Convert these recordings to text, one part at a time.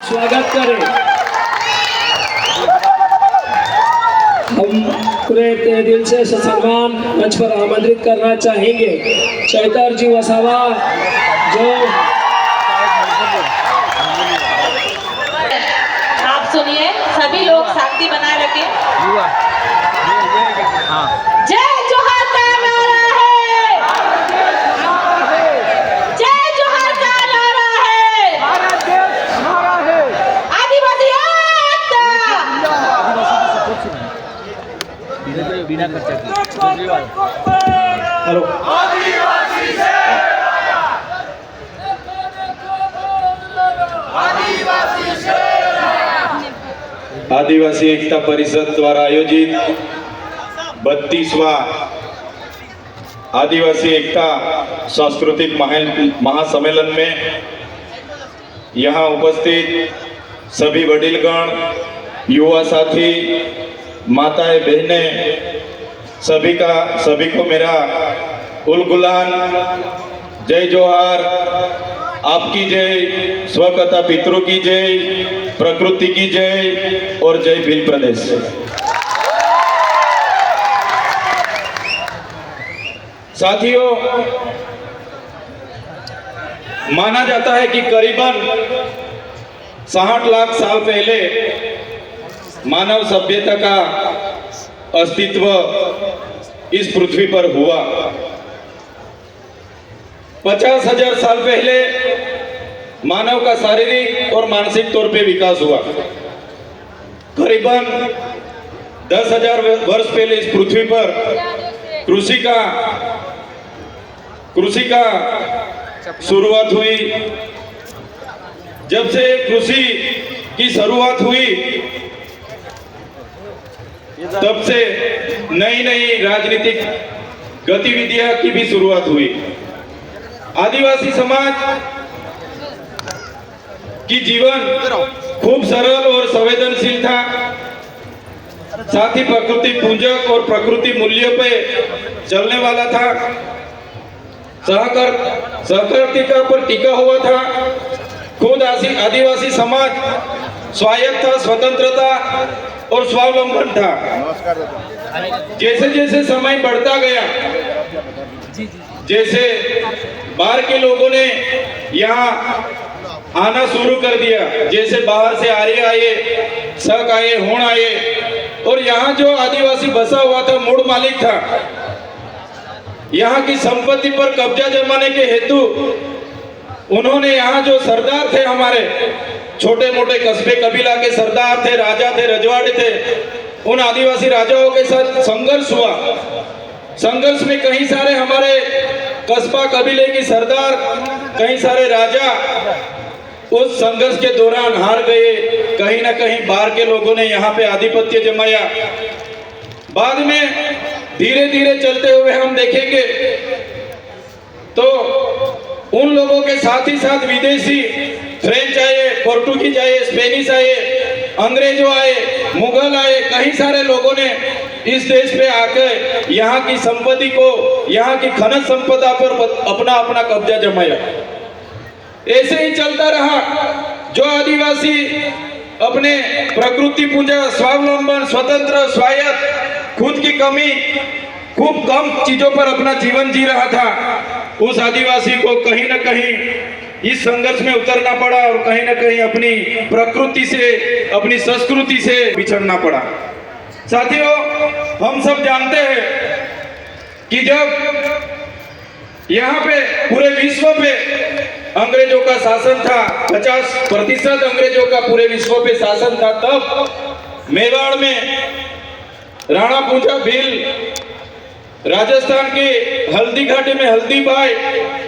स्वागत करें। हम पूरे दिल से सम्मान मंच पर आमंत्रित करना चाहेंगे चैतर जी वसावा, जो आप सुनिए, सभी लोग शांति बनाए रखें। जय जोहार का नारा है, जय जोहार का नारा है, भारत देश हमारा है, आदिवासी एकता। बिना खर्चा के हेलो आदिवासी एकता परिषद द्वारा आयोजित 32वां आदिवासी एकता सांस्कृतिक महासम्मेलन में यहाँ उपस्थित सभी वडीलगण, युवा साथी, माताएं, बहनें, सभी को मेरा उलगुलान, जय जोहार, आपकी जय, स्वकथा पितरों की जय, प्रकृति की जय और जय भील प्रदेश। साथियों, माना जाता है कि करीबन 60 लाख साल पहले मानव सभ्यता का अस्तित्व इस पृथ्वी पर हुआ। 50,000 साल पहले मानव का शारीरिक और मानसिक तौर पे विकास हुआ। करीबन 10,000 वर्ष पहले इस पृथ्वी पर कृषि का शुरुआत हुई। जब से कृषि की शुरुआत हुई, तब से नई नई राजनीतिक गतिविधियां की भी शुरुआत हुई। आदिवासी समाज की जीवन खूब सरल और संवेदनशील था। साथ ही प्रकृति पूजक और प्रकृति मूल्यों पे चलने वाला था। सहकारिता पर टिका हुआ था। खुद आदिवासी समाज स्वायत्त था, स्वतंत्रता और स्वावलंबन था। जैसे जैसे समय बढ़ता गया, जैसे बाहर के लोगों ने यहाँ आना शुरू कर दिया, जैसे बाहर से आर्य आए, शक आए, होण आए, और यहाँ जो आदिवासी बसा हुआ था, मूल मालिक था, यहाँ की संपत्ति पर कब्जा जमाने के हेतु उन्होंने यहाँ जो सरदार थे, हमारे छोटे मोटे कस्बे कबीला के सरदार थे, राजा थे, रजवाड़े थे, उन आदिवासी राजाओं के साथ संघर्ष हुआ। संघर्ष में कई सारे हमारे कस्बा कबीले की सरदार, कई सारे राजा उस संघर्ष के दौरान हार गए। कहीं ना कहीं बाहर के लोगों ने यहाँ पे आधिपत्य जमाया। बाद में धीरे धीरे चलते हुए हम देखेंगे तो उन लोगों के साथ ही साथ विदेशी, फ्रेंच आए, पोर्टुगीज आए, स्पेनिश आए, अंग्रेजों आए, मुगल आए, कई सारे लोगों ने इस देश पे आकर यहाँ की संपत्ति को, यहाँ की खनिज संपदा पर अपना अपना कब्जा जमाया। ऐसे ही चलता रहा। जो आदिवासी अपने प्रकृति पूजा, स्वावलंबन, स्वतंत्र, स्वायत्त, खुद की कमी, खूब कम चीजों पर अपना जीवन जी रहा था, उस आदिवासी को कहीं ना कहीं इस संघर्ष में उतरना पड़ा और कहीं ना कहीं अपनी प्रकृति से, अपनी संस्कृति से बिछड़ना पड़ा। साथियों, हम सब जानते हैं कि जब यहाँ पे पूरे विश्व पे अंग्रेजों का शासन था, 50% अंग्रेजों का पूरे विश्व पे शासन था, तब मेवाड़ में राणा पूंजा भील, राजस्थान के हल्दी घाटी में हल्दी बाई,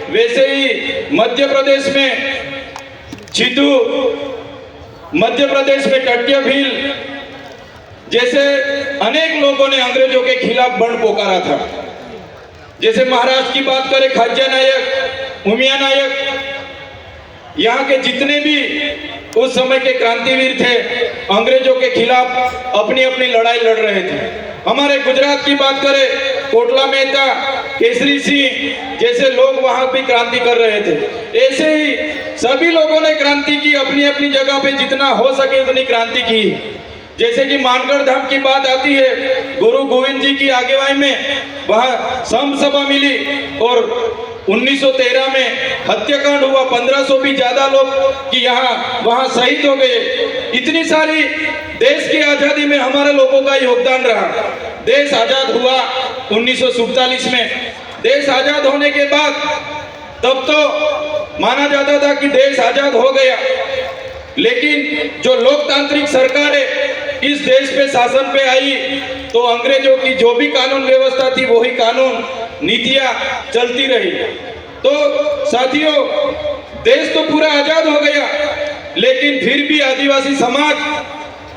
वैसे ही मध्य प्रदेश में छिदू, मध्य प्रदेश में टट्या भील, जैसे अनेक लोगों ने अंग्रेजों के खिलाफ बंड पोकारा था। जैसे महाराष्ट्र की बात करें, खाज्या नायक, उमिया नायक, यहाँ के जितने भी उस समय के क्रांतिवीर थे, अंग्रेजों के खिलाफ अपनी अपनी लड़ाई लड़ रहे थे। हमारे गुजरात की बात करें, कोटला मेहता, केसरी सिंह जैसे लोग वहां भी क्रांति कर रहे थे। ऐसे ही सभी लोगों ने क्रांति की, अपनी अपनी जगह पे जितना हो सके उतनी क्रांति की। जैसे कि मानगढ़ धाम की बात आती है, गुरु गोविंद जी की आगेवाई में वहां संत सभा मिली और 1913 में हत्याकांड हुआ। 1500 भी ज्यादा लोग कि यहाँ वहां शहीद हो गए। इतनी सारी देश की आजादी में हमारे लोगों का योगदान रहा। देश आजाद हुआ 1947 में। देश आजाद होने के बाद तब तो माना जाता था कि देश आजाद हो गया, लेकिन जो लोकतांत्रिक सरकारें इस देश पे शासन पे आई तो अंग्रेजों की जो भी कानून व्यवस्था थी वही कानून नीतियां चलती रही। तो साथियों, देश तो पूरा आजाद हो गया, लेकिन फिर भी आदिवासी समाज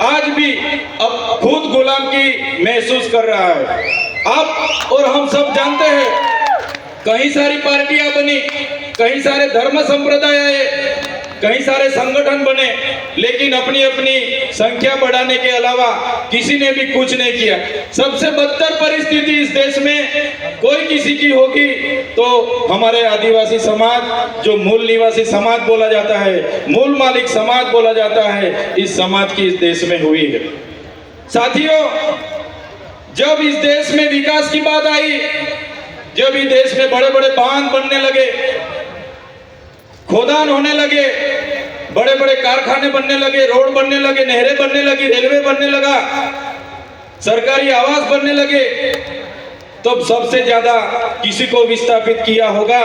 आज भी अब खुद गुलाम की महसूस कर रहा है। आप और हम सब जानते हैं, कई सारी पार्टियां बनी, कई सारे धर्म संप्रदाय आए, कई सारे संगठन बने, लेकिन अपनी अपनी संख्या बढ़ाने के अलावा किसी ने भी कुछ नहीं किया। सबसे बदतर परिस्थिति इस देश में कोई किसी की होगी तो हमारे आदिवासी समाज, जो मूल निवासी समाज बोला जाता है, मूल मालिक समाज बोला जाता है, इस समाज की इस देश में हुई है। साथियों, जब इस देश में विकास की बात आई, जब इस देश में बड़े बड़े बांध बनने लगे, खोदान होने लगे, बड़े बड़े कारखाने बनने लगे, रोड बनने लगे, नहरें बनने लगी, रेलवे बनने लगा, सरकारी आवास बनने लगे, तब सबसे ज्यादा किसी को विस्थापित किया होगा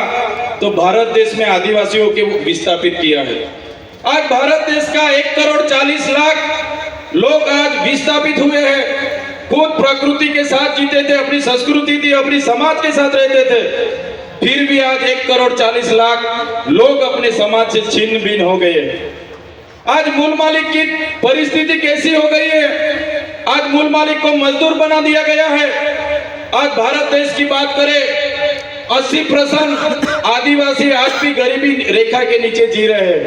तो भारत देश में आदिवासियों को विस्थापित किया है। आज भारत देश का 1,40,00,000 लोग आज विस्थापित हुए हैं। खुद प्रकृति के साथ जीते थे, अपनी संस्कृति थी, अपनी समाज के साथ रहते थे, फिर भी आज 1,40,00,000 लोग अपने समाज से छिन्न भिन्न हो गए। आज मूल मालिक की परिस्थिति कैसी हो गई है? आज मूल मालिक को मजदूर बना दिया गया है। आज भारत देश की बात करें, 80% आदिवासी आज भी गरीबी रेखा के नीचे जी रहे हैं।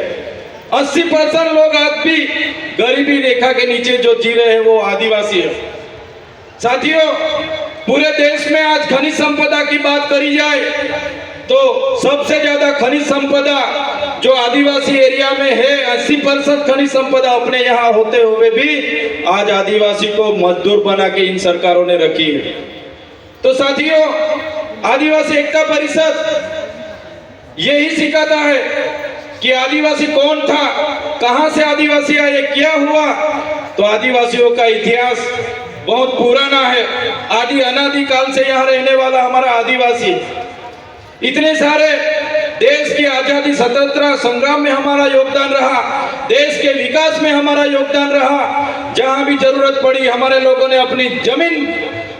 80% लोग आज भी गरीबी रेखा के नीचे जो जी रहे हैं वो आदिवासी है। साथियों, पूरे देश में आज खनिज संपदा की बात करी जाए तो सबसे ज्यादा खनिज संपदा जो आदिवासी एरिया में है, 80% खनिज संपदा अपने यहाँ होते हुए भी आज आदिवासी को मजदूर बना के इन सरकारों ने रखी है। तो साथियों, आदिवासी एकता परिषद यही सिखाता है कि आदिवासी कौन था, कहां से आदिवासी आए, क्या हुआ। तो आदिवासियों का इतिहास बहुत पुराना है। आदि अनादि काल से यहाँ रहने वाला हमारा आदिवासी, इतने सारे देश की आजादी स्वतंत्रता संग्राम में हमारा योगदान रहा, देश के विकास में हमारा योगदान रहा। जहां भी जरूरत पड़ी हमारे लोगों ने अपनी जमीन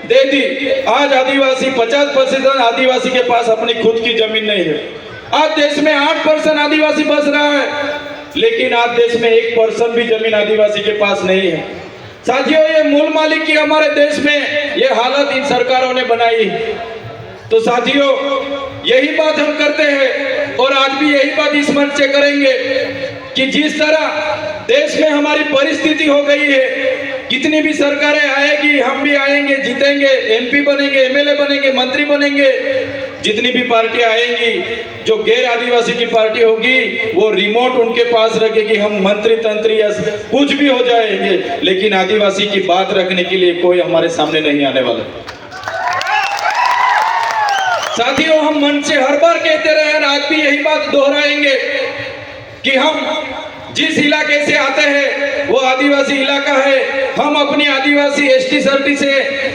दे दी। आज आदिवासी 50% आदिवासी के पास अपनी खुद की जमीन नहीं है। आज देश में 8% आदिवासी बस रहा है, लेकिन आज देश में 1% भी जमीन आदिवासी के पास नहीं है। साथियों, ये मूल मालिक की हमारे देश में ये हालत इन सरकारों ने बनाई। तो साथियों, यही बात हम करते हैं और आज भी यही बात इस मंच से करेंगे कि जिस तरह देश में हमारी परिस्थिति हो गई है, कितनी भी सरकारें आएगी, हम भी आएंगे, जीतेंगे, एमपी बनेंगे, एमएलए बनेंगे, मंत्री बनेंगे, जितनी भी पार्टियां आएंगी, जो गैर आदिवासी की पार्टी होगी वो रिमोट उनके पास रखेगी, हम मंत्री तंत्री या कुछ भी हो जाएंगे, लेकिन आदिवासी की बात रखने के लिए कोई हमारे सामने नहीं आने वाला। साथियों, हम मन से हर बार कहते रहे और आज भी यही बात दोहराएंगे कि हम जिस इलाके से आते हैं वो आदिवासी इलाका है। हम अपनी आदिवासी एसटी सर्टी से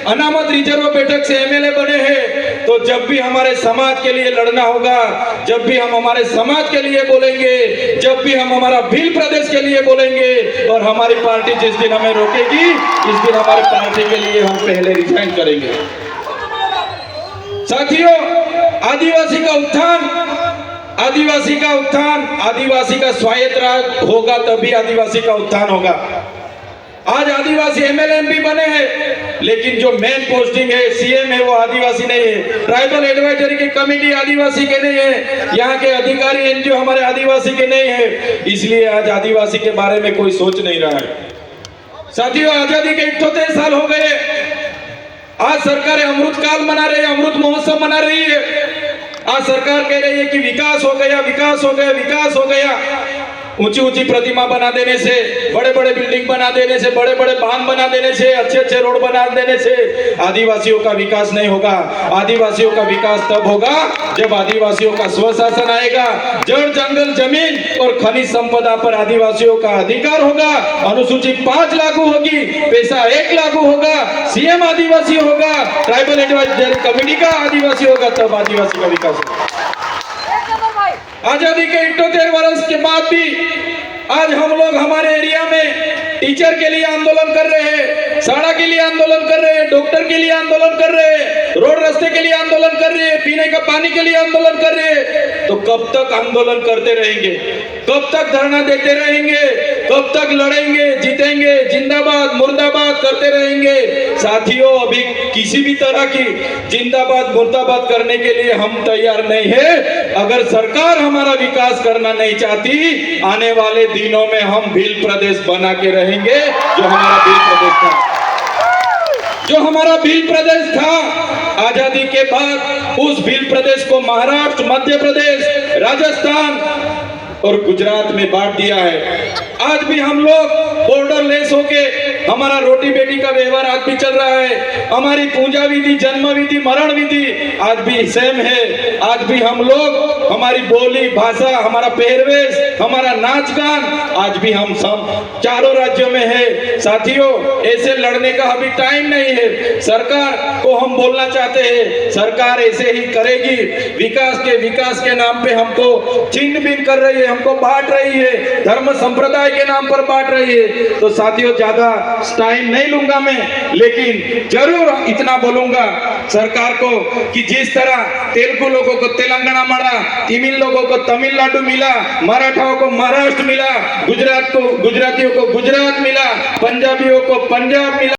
अनामत रिजर्व बैठक से एमएलए बने हैं। तो जब भी हमारे समाज के लिए लड़ना होगा, जब भी हम हमारे समाज के लिए बोलेंगे, जब भी हम हमारा भील प्रदेश के लिए बोलेंगे और हमारी पार्टी जिस दिन हमें रोकेगी, इस दिन हमारे पार्टी के लिए हम पहले रिजाइन करेंगे। साथियों, आदिवासी का उत्थान, आदिवासी का स्वायत्त राज होगा तभी आदिवासी का उत्थान होगा। आज आदिवासी एमएलए एमपी बने हैं, लेकिन जो मेन पोस्टिंग है सीएम है वो आदिवासी नहीं है। ट्राइबल एडवाइजरी की कमेटी आदिवासी के नहीं है, यहाँ के अधिकारी एनजीओ हमारे आदिवासी के नहीं है, इसलिए आज आदिवासी के बारे में कोई सोच नहीं रहा है। साथियों, आजादी के 78 साल हो गए, आज सरकार अमृत काल मना रही है, अमृत महोत्सव मना रही है। आज सरकार कह रही है कि विकास हो गया, विकास हो गया, विकास हो गया। ऊंची ऊंची प्रतिमा बना देने से, बड़े बड़े बिल्डिंग बना देने से, बड़े बड़े बांध बना देने से, अच्छे अच्छे रोड बना देने से आदिवासियों का विकास नहीं होगा। आदिवासियों का विकास तब होगा जब आदिवासियों का स्वशासन आएगा, जड़ जंगल जमीन और खनिज संपदा पर आदिवासियों का अधिकार होगा, अनुसूची 5 लागू होगी, पैसा 1 लागू होगा, सीएम आदिवासी होगा, ट्राइबल एडवाइजरी कमेटी का आदिवासी होगा, तब आदिवासी का विकास होगा। आजादी के 78 वर्ष के बाद भी आज हम लोग हमारे एरिया में टीचर के लिए आंदोलन कर रहे हैं, सड़क के लिए आंदोलन कर रहे हैं, डॉक्टर के लिए आंदोलन कर रहे हैं, रोड रास्ते के लिए आंदोलन कर रहे हैं, पीने का पानी के लिए आंदोलन कर रहे हैं। तो कब तक आंदोलन करते रहेंगे? कब तक धरना देते रहेंगे? कब तक लड़ेंगे, जीतेंगे, जिंदाबाद मुर्दाबाद करते रहेंगे? साथियों, अभी किसी भी तरह की जिंदाबाद मुर्दाबाद करने के लिए हम तैयार नहीं है। अगर सरकार हमारा विकास करना नहीं चाहती, आने वाले दिनों में हम भील प्रदेश बना के रहेंगे, जो हमारा भील प्रदेश था, जो हमारा भील प्रदेश था। आजादी के बाद उस भील प्रदेश को महाराष्ट्र, मध्य प्रदेश, राजस्थान और गुजरात में बांट दिया है। आज भी हम लोग बॉर्डर लेस होके हमारा रोटी बेटी का व्यवहार आज भी चल रहा है। हमारी पूजा विधि, जन्म विधि, मरण विधि आज भी सेम है। आज भी हम लोग, हमारी बोली भाषा, हमारा पहरवेश, हमारा नाच गान आज भी हम सब चारों राज्यों में है। साथियों, ऐसे लड़ने का अभी टाइम नहीं है। सरकार को हम बोलना चाहते हैं, सरकार ऐसे ही करेगी। विकास के नाम पे हमको छिन्न भिन्न कर रही है, हमको बांट रही है, धर्म संप्रदाय के नाम पर बांट रही है। तो साथियों, ज्यादा टाइम नहीं लूंगा मैं, लेकिन जरूर इतना बोलूंगा सरकार को कि जिस तरह तेलुगु लोगों को तेलंगाना मिला, तमिल लोगों को तमिलनाडु मिला, मराठाओं को महाराष्ट्र मिला, गुजरातियों को गुजरात मिला, पंजाबियों को पंजाब मिला,